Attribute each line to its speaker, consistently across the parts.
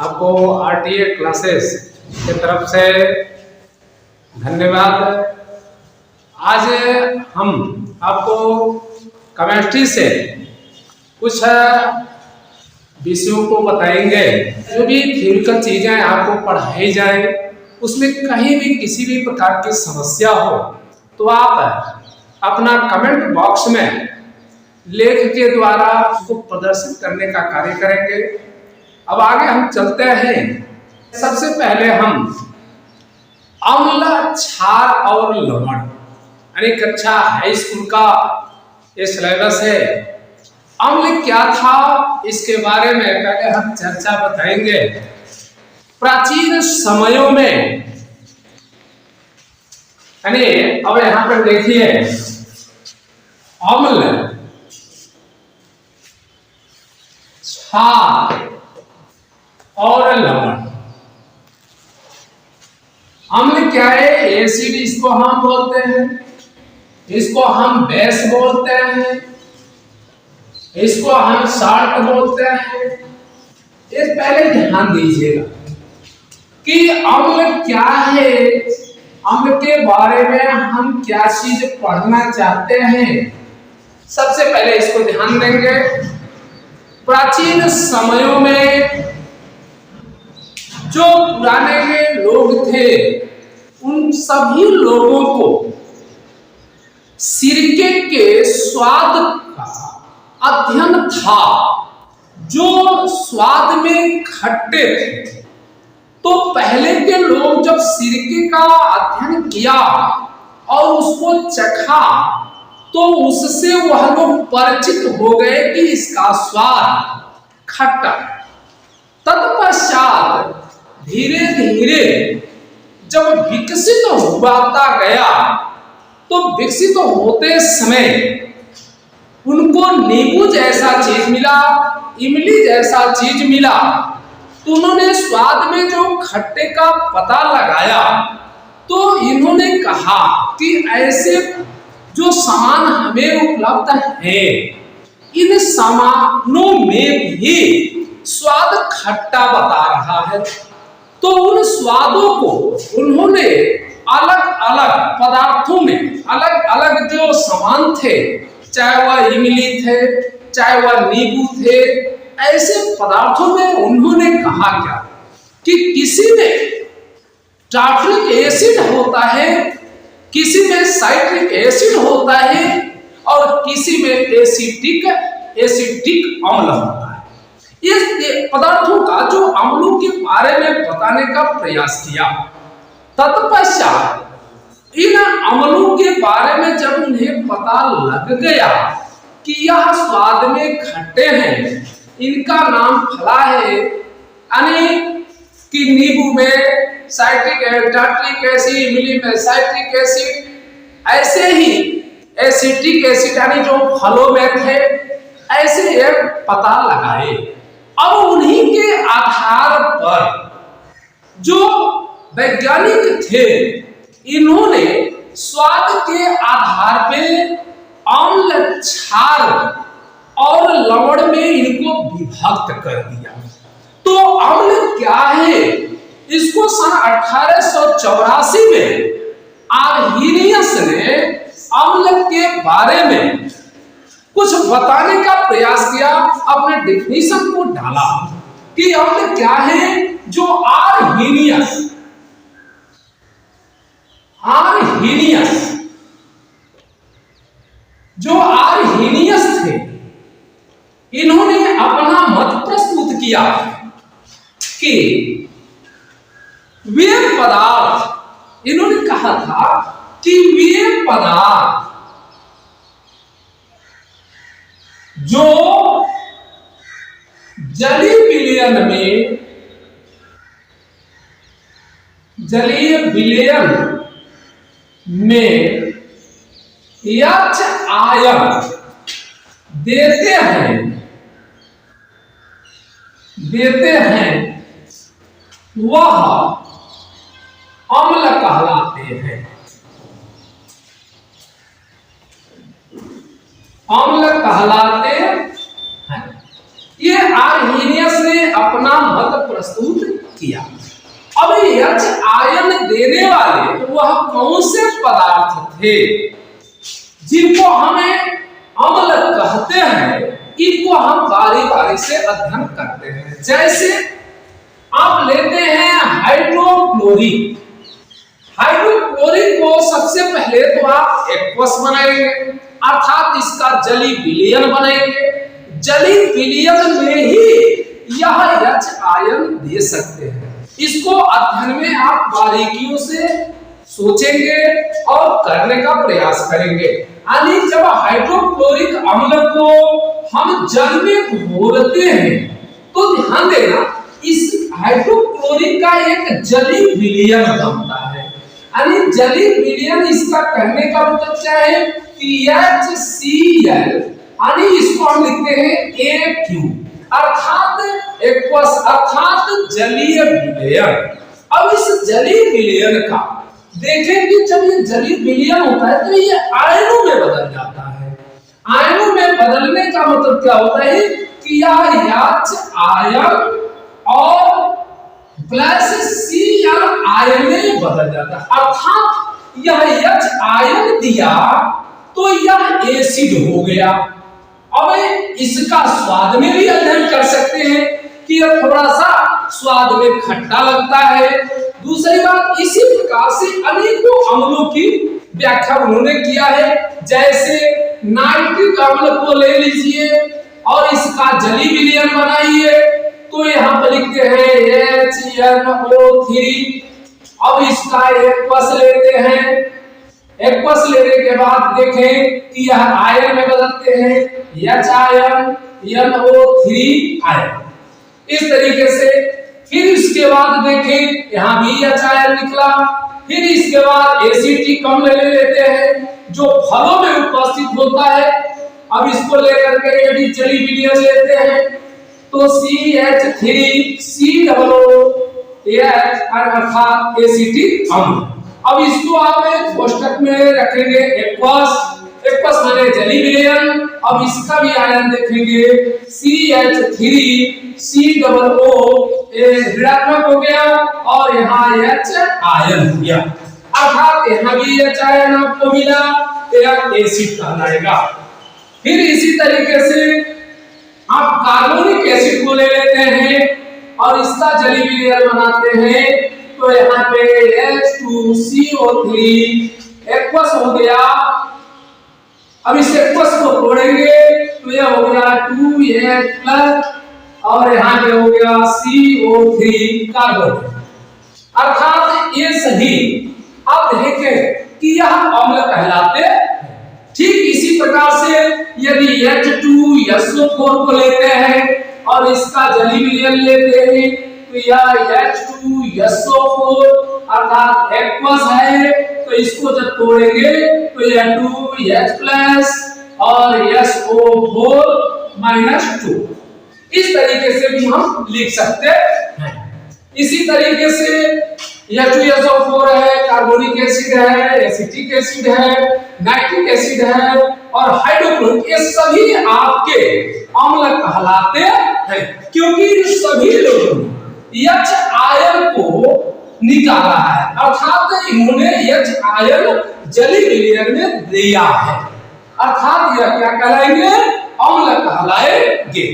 Speaker 1: आपको RTA classes की तरफ से धन्यवाद। आज हम आपको केमिस्ट्री से कुछ विषयों को बताएंगे। जो भी थ्योरिकल चीजें आपको पढ़ाई जाए उसमें कहीं भी किसी भी प्रकार की समस्या हो तो आप अपना कमेंट बॉक्स में लेख के द्वारा उसको प्रदर्शित करने का कार्य करेंगे। अब आगे हम चलते हैं। सबसे पहले हम अम्ल, क्षार और लवण यानी कक्षा हाई स्कूल का ये सिलेबस है। अम्ल क्या था इसके बारे में पहले हम चर्चा बताएंगे। प्राचीन समयों में यानी अब यहां पर देखिए अम्ल, क्षार और लवण। अम्ल क्या है? एसिड इसको हम बोलते हैं, इसको हम बेस बोलते हैं, इसको हम साल्ट बोलते हैं। इस पहले ध्यान दीजिएगा कि अम्ल क्या है, अम्ल के बारे में हम क्या चीज पढ़ना चाहते हैं। सबसे पहले इसको ध्यान देंगे। प्राचीन समयों में जो पुराने के लोग थे उन सभी लोगों को सिरके के स्वाद का अध्ययन था, जो स्वाद में खट्टे थे। तो पहले के लोग जब सिरके का अध्ययन किया और उसको चखा तो उससे वह लोग परिचित हो गए कि इसका स्वाद खट्टा। तत्पश्चात धीरे धीरे जब विकसित होता गया तो विकसित होते समय उनको नींबू जैसा चीज मिला, इमली जैसा चीज मिला, तो उन्होंने स्वाद में जो खट्टे का पता लगाया तो इन्होंने कहा कि ऐसे जो सामान हमें उपलब्ध है इन सामानों में भी स्वाद खट्टा बता रहा है। तो उन स्वादों को उन्होंने अलग अलग पदार्थों में अलग अलग जो सामान थे, चाहे वह इमली थे चाहे वह नींबू थे, ऐसे पदार्थों में उन्होंने कहा क्या कि किसी में टार्ट्रिक एसिड होता है, किसी में साइट्रिक एसिड होता है और किसी में एसिटिक अम्ल होता है। इस पदार्थों का जो अम्लों के बारे में बताने का प्रयास किया। तत्पश्चात इन अम्लों के बारे में जब उन्हें पता लग गया कि यह स्वाद में खट्टे हैं, इनका नाम फला है, यानी कि नींबू में टार्ट्रिक एसिड, इमली में साइट्रिक एसिड, ऐसे ही एसिटिक एसिड यानी जो फलों में थे, ऐसे एक पता लगाए। अब उन्हीं के आधार पर जो वैज्ञानिक थे इन्होंने स्वाद के आधार पे अम्ल, क्षार और लवण में इनको विभक्त कर दिया। तो अम्ल क्या है इसको सन 1884 में आर्हीनियस ने अम्ल के बारे में कुछ बताने का प्रयास किया, अपने डेफिनेशन को डाला कि अम्ल क्या है। जो आर्हीनियस थे इन्होंने अपना मत प्रस्तुत किया कि वे पदार्थ, इन्होंने कहा था कि वे पदार्थ जो जलीय विलयन में यक्ष आयन देते हैं वह अम्ल कहलाते हैं। अम्ल कहलाते हैं। ये आर्हीनियस ने अपना मत प्रस्तुत किया। अब यच आयन देने वाले वह कौन से पदार्थ थे जिनको हमें अम्ल कहते हैं, इनको हम बारी बारी से अध्ययन करते हैं। जैसे आप लेते हैं हाइड्रोक्लोरिक। हाइड्रोक्लोरिक को सबसे पहले तो आप एक्वस बनाएंगे, अर्थात इसका जली विलयन बनाएंगे। जली विलयन में ही यह यच आयन दे सकते हैं। इसको अध्ययन में आप बारीकियों से सोचेंगे और करने का प्रयास करेंगे। यानी जब हाइड्रोक्लोरिक अम्ल को हम जल में घोलते हैं तो ध्यान देना, इस हाइड्रोक्लोरिक का एक जली विलयन बनता है। यानी जली विलयन इसका कहने का मतलब क्या है कि HCl, यानी इसको हम लिखते हैं AQ, अर्थात एक्वस, अर्थात जलीय विलयन। अब इस जलीय विलयन का देखें कि जब ये जलीय विलयन होता है तो ये आयनों में बदल जाता है। आयनों में बदलने का मतलब क्या होता है कि यह यच आयन और प्लस Cl आयन में बदल जाता है। अर्थात यह यच आयन दिया तो यह एसिड हो गया। अब इसका स्वाद में भी अध्ययन कर सकते हैं कि यह थोड़ा सा स्वाद में खट्टा लगता है। दूसरी बात, इसी प्रकार से अनेकों अम्लों की व्याख्या उन्होंने किया है। जैसे नाइट्रिक अम्ल को ले लीजिए और इसका जली विलयन बनाइए तो यहाँ पर लिखते हैं HNO3। अब इसका एक्वस लेते हैं, एक्वस लेने के बाद देखें कि यह आयन में बदलते हैं, H आयन, NO3 आयन। इस तरीके से फिर इसके बाद देखें यहाँ भी H आयन निकला। फिर इसके बाद एसिटिक अम्ल ले लेते हैं जो फलों में उपस्थित होता है। अब इसको लेकर के यदि जली विलयन लेते हैं तो CH3COOH अर्थात एसिटिक अम्ल। अब इसको आप एक कोष्ठक में रखेंगे एक्वस, एक्वस माने जली विलयन। अब इसका भी आयन देखेंगे CH3COO, ऋणात्मक हो गया और यहाँ H आयन हो गया, अर्थात यहाँ भी H आयन आपको मिला, यह एसिड कहलाएगा। फिर इसी तरीके से आप कार्बोनिक एसिड को ले लेते हैं और इसका जली विलयन बनाते हैं तो यहाँ पे H2CO3 एक्वस हो गया। अब इस एक्वस को तोड़ेंगे तो यह हो गया 2H+ और यहाँ पे हो गया CO3 कार्बन। अर्थात ये सही आप देखें कि यह अम्ल कहलाते हैं। ठीक इसी प्रकार से यदि H2SO4 को लेते हैं और इसका जली विलयन लेते हैं तो यह H2SO4 अर्थात एक्वस है। तो इसको जब तोड़ेंगे तो यह 2H+ और SO4 -2, इस तरीके से भी हम लिख सकते हैं। इसी तरीके से H2SO4 है, कार्बोनिक एसिड है, एसिटिक एसिड है, नाइट्रिक एसिड है और हाइड्रोक्लोरिक, ये सभी आपके अम्ल कहलाते हैं क्योंकि सभी लोगों ने H आयन को निकाला है, अर्थात इन्होंने H आयन जली विलयन में दिया है, अर्थात यह क्या कहलाएंगे, अम्ल कहलाएंगे।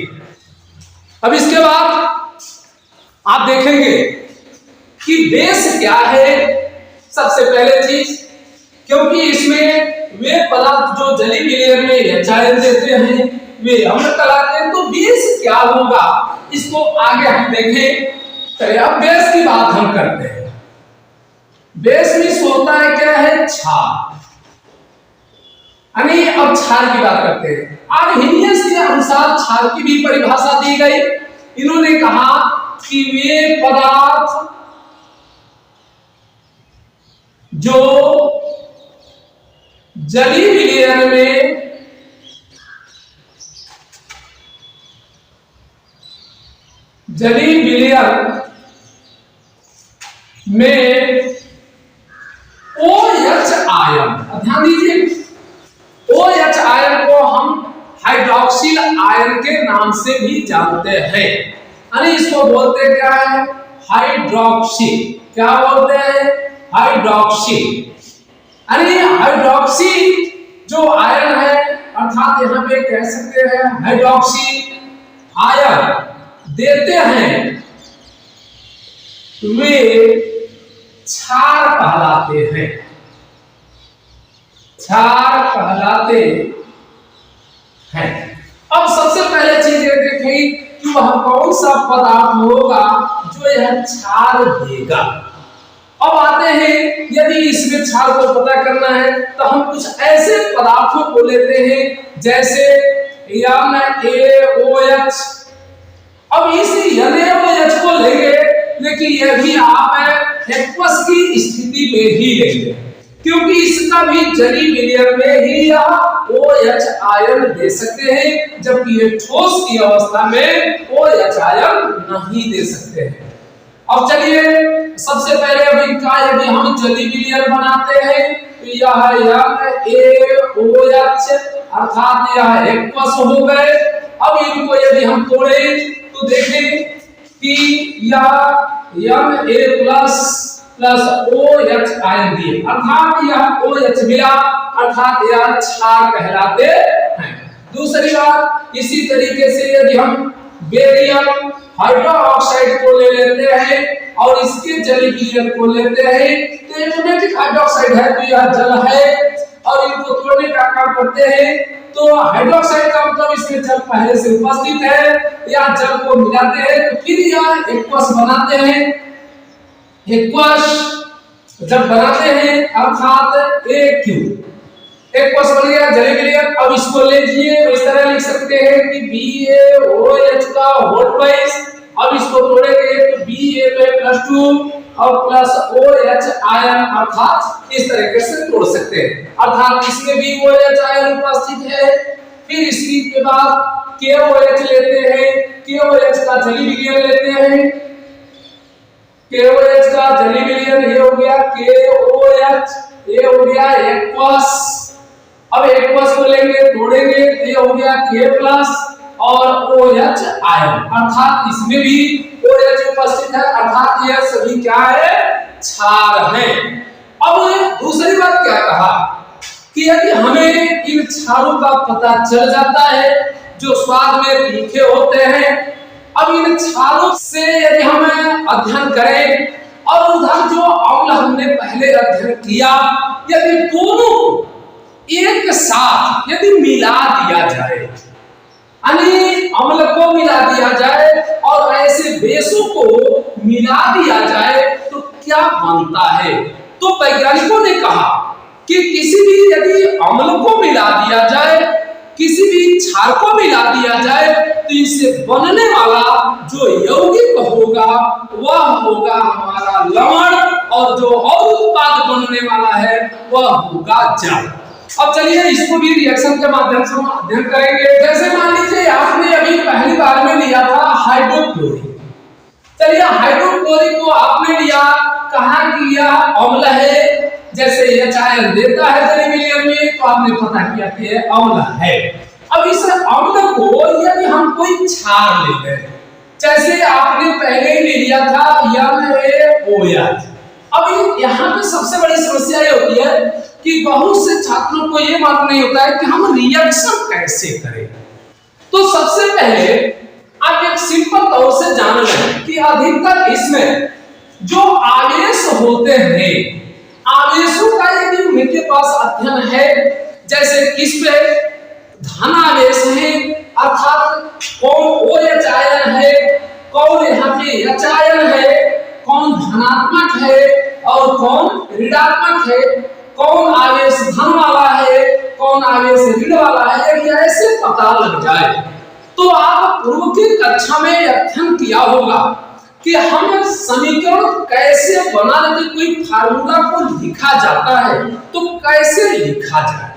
Speaker 1: अब इसके बाद आप देखेंगे कि बेस क्या है। सबसे पहले चीज, क्योंकि इसमें वे पदार्थ जो जली विलयन में H आयन देते हैं वे अम्ल कहलाते हैं, तो बेस क्या होगा इसको आगे हम देखें। चलिए अब बेस की बात हम करते हैं। बेस में होता है क्या है, क्षार। यानी अब क्षार की बात करते हैं। आर्हेनियस के अनुसार क्षार की भी परिभाषा दी गई। इन्होंने कहा कि वे पदार्थ जो जली विलयन में OH आयन, ध्यान दीजिए, OH आयन को हम हाइड्रोक्सिल आयन के नाम से भी जानते हैं। यानी इसको बोलते क्या है, हाइड्रोक्सी। क्या बोलते हैं, हाइड्रोक्सी। यानी हाइड्रोक्सी जो आयन है, अर्थात यहाँ पे कह सकते हैं हाइड्रोक्सी आयन देते हैं, वे क्षार कहलाते हैं, क्षार कहलाते हैं। अब सबसे पहले चीज ये देखें कि वह कौन सा पदार्थ होगा जो यह क्षार देगा। अब आते हैं, यदि इसमें क्षार को पता करना है तो हम कुछ ऐसे पदार्थों को लेते हैं जैसे NaOH। अब इस NaOH को लेंगे, लेकिन यह भी आप एक्वस की स्थिति में ही लेंगे, क्योंकि इसका भी जली विलयन में ही आप OH आयन दे सकते हैं, जबकि ये ठोस की अवस्था में OH आयन नहीं दे सकते हैं। अब चलिए सबसे पहले अब इनका यदि हम जली विलयन बनाते हैं तो यह NaOH अर्थात यह एक्वस हो गए। अब इनको यदि हम तोड़े तो देखें कि यह Na++OH आयन दिए, अर्थात यह OH मिला, अर्थात यह क्षार कहलाते हैं। दूसरी बात, इसी तरीके से यदि हम बेरियम हाइड्रोक्साइड को ले लेते हैं और इसके जली विलयन को लेते हैं तो एरोमेटिक हाइड्रोक्साइड है, तो यह जल है और इनको तोड़ने का काम करते हैं। तो हाइड्रोक्साइड का मतलब इसमें जल पहले से उपस्थित है, या जल को मिलाते हैं तो फिर यह एक्वस बनाते हैं। एक्वस जब बनाते हैं अर्थात AQ, एक्वस बन गया जली विलयन। अब इसको ले लीजिए तो इस तरह लिख सकते हैं कि BaOH का होल ट्वाइस। अब इसको तोड़ेंगे तो Ba+2 और +OH आयन, अर्थात इस तरीके से तोड़ सकते हैं, अर्थात इसमें भी OH आयन उपस्थित है। फिर इसकी के बाद KOH लेते हैं, KOH का जली विलयन लेते हैं, KOH का जली विलयन ये हो गया KOH, ये हो गया एक्वस। अब एक्वस को लेंगे तोड़ेंगे तो ये हो गया K+ और OH आयन, अर्थात इसमें भी OH उपस्थित है, अर्थात यह सभी क्या है, क्षार है। अब दूसरी बात क्या कहा कि यदि हमें इन क्षारों का पता चल जाता है जो स्वाद में तीखे होते हैं, अब इन क्षारों से यदि हम अध्ययन करें और उधर जो अम्ल हमने पहले अध्ययन किया, यदि दोनों को एक साथ यदि मिला दिया जाए, यानी अम्ल को मिला दिया जाए और ऐसे बेसों को मिला दिया जाए तो क्या बनता है। तो वैज्ञानिकों ने कहा कि किसी भी यदि अम्ल को मिला दिया जाए, किसी भी क्षार को मिला दिया जाए तो इससे बनने वाला जो यौगिक होगा वह होगा हमारा लवण, और जो और उत्पाद बनने वाला है वह होगा जल। अब चलिए इसको भी रिएक्शन के माध्यम से हम अध्ययन करेंगे। जैसे मान लीजिए आपने अभी पहली बार में लिया था हाइड्रोक्लोरिक। चलिए हाइड्रोक्लोरिक को आपने लिया, कहा कि यह अम्ल है, जैसे यह आयन देता है जली विलयन में, तो आपने पता किया कि यह अम्ल है। अब इस अम्ल को यदि हम कोई क्षार लेते हैं, जैसे आपने पहले ही ले लिया था NaOH। अब यहाँ पे सबसे बड़ी समस्या ये होती है कि बहुत से छात्रों को ये मालूम नहीं होता है कि हम रिएक्शन कैसे करें। तो सबसे पहले आप एक सिंपल तौर से जान लें कि अधिकतर इसमें जो आवेश होते हैं, आवेशों का यदि उनके पास अध्ययन है, जैसे किस पे धन आवेश है, अर्थात कौन OH आयन है, कौन यहाँ पे H आयन है, कौन धनात्मक है और कौन ऋणात्मक है, कौन आवेश धन वाला है, कौन आवेश ऋण वाला है, यदि ऐसे पता लग जाए तो आप पूर्व की कक्षा में अध्ययन किया होगा कि हम समीकरण कैसे बनाने की, कोई फार्मूला को लिखा जाता है तो कैसे लिखा जाए।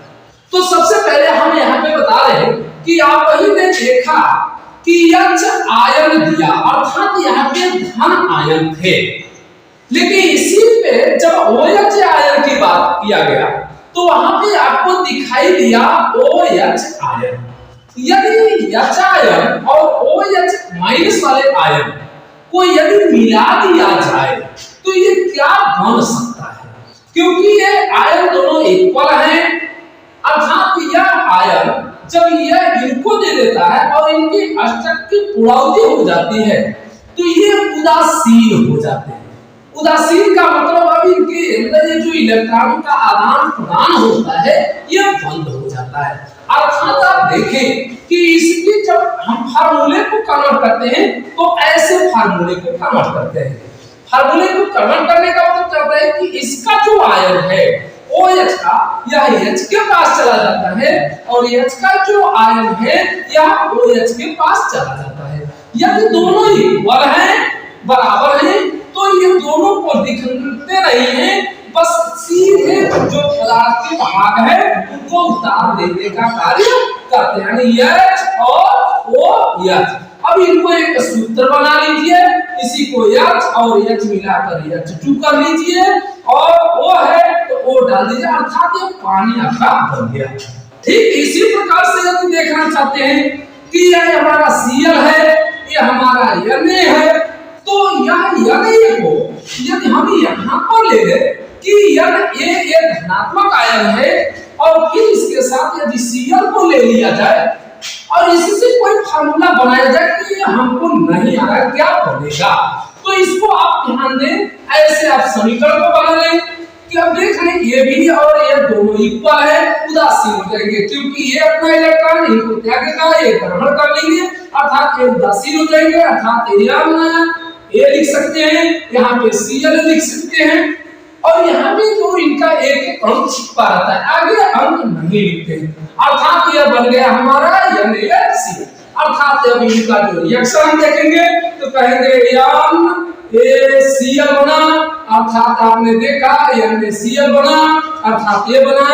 Speaker 1: तो सबसे पहले हम यहाँ पे बता रहे हैं कि आप वही ने देखा कि H आयन दिया, अर्थात यहाँ पे धन आयन थे, लेकिन इसी पे जब OH आयन की बात किया गया तो वहां पे आपको दिखाई दिया OH आयन। यदि H आयन और OH माइनस वाले आयन को यदि मिला दिया जाए तो ये क्या बन सकता है? क्योंकि ये आयन दोनों इक्वल हैं, अर्थात यह आयन जब यह इनको दे देता है और इनकी अष्टक की पूर्णावधि हो जाती है तो ये उदासीन हो जाते हैं। उदासीन का मतलब अब इनके अंदर ये जो इलेक्ट्रॉन का आदान प्रदान होता है यह बंद हो जाता है। अर्थात आप देखें कि इसकी जब हम फार्मूले को कन्वर्ट करते हैं तो ऐसे फार्मूले को कन्वर्ट करते हैं। फार्मूले को कन्वर्ट करने का मतलब कहता है कि इसका जो आयन है OH का यह H के पास चला जाता है और H का जो आयन है यह OH के पास चला जाता है। यदि दोनों इक्वल हैं, बराबर हैं, तो ये दोनों को दिखते नहीं हैं, बस सीधे जो पदार्थ के भाग है उनको उतार देने का कार्य करते हैं, यानी H और OH। अब इनको एक सूत्र बना लीजिए, इसी को H और H मिलाकर H2 कर लीजिए और O है तो O डाल दीजिए, अर्थात ये पानी आपका बन गया। ठीक इसी प्रकार से यदि देखना चाहते हैं कि यह हमारा Cl है, ये हमारा Na है, तो यह Na को यदि हम यहाँ पर ले ले कि Na एक धनात्मक आयन है और फिर इसके साथ यदि Cl को ले लिया जाए और इससे कोई फार्मूला बनाया जाए कि ये हमको नहीं आ रहा क्या बनेगा, तो इसको आप ध्यान दें, ऐसे आप समीकरण को बना लें कि अब देख लें ये भी और ये दोनों इक्वल है, उदासीन हो जाएंगे क्योंकि ये अपना इलेक्ट्रॉन इनको त्यागेगा, ये ग्रहण कर लेंगे, अर्थात ये उदासीन हो जाएंगे, अर्थात ये लिख सकते हैं, यहाँ पे Cl लिख सकते हैं और यहाँ पे जो इनका एक अंक छिपा रहता है, आगे अंक नहीं लिखते हैं, अर्थात यह बन गया हमारा NaCl। अर्थात जब इनका जो रिएक्शन हम देखेंगे तो कहेंगे NaCl बना, अर्थात आपने देखा NaCl बना, अर्थात ये बना,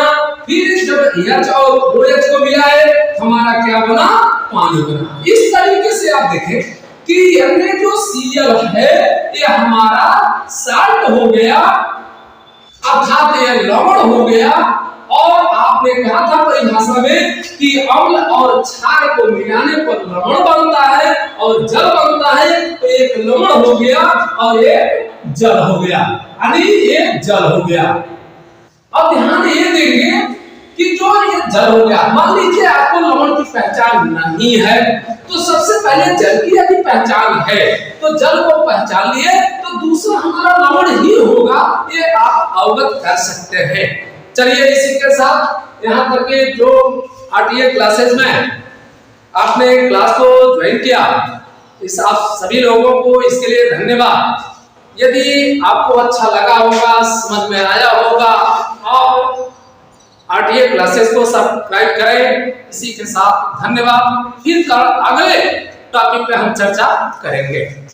Speaker 1: फिर जब H और OH को मिलाए हमारा क्या बना, पानी बना। इस तरीके से आप देखें कि Na जो Cl है ये हमारा साल्ट हो गया, अर्थात यह लवण हो गया, और आपने कहा था परिभाषा में कि अम्ल और क्षार को मिलाने पर लवण बनता है और जल बनता है, तो एक लवण हो गया और एक जल हो गया, यानी एक जल हो गया। अब ध्यान ये देंगे कि जो ये जल हो गया, मान लीजिए आपको लवण की पहचान नहीं है तो सबसे पहले जल की यदि पहचान है तो जल को पहचान लिए तो दूसरा हमारा लवण ही होगा, ये आप अवगत कर सकते हैं। चलिए इसी के साथ यहाँ तक के जो RTA क्लासेस में आपने क्लास को ज्वाइन किया, इस आप सभी लोगों को इसके लिए धन्यवाद। यदि आपको अच्छा लगा होगा, समझ में आया होगा, और RTA क्लासेस को सब्सक्राइब करें। इसी के साथ धन्यवाद। फिर कल अगले टॉपिक पे हम चर्चा करेंगे।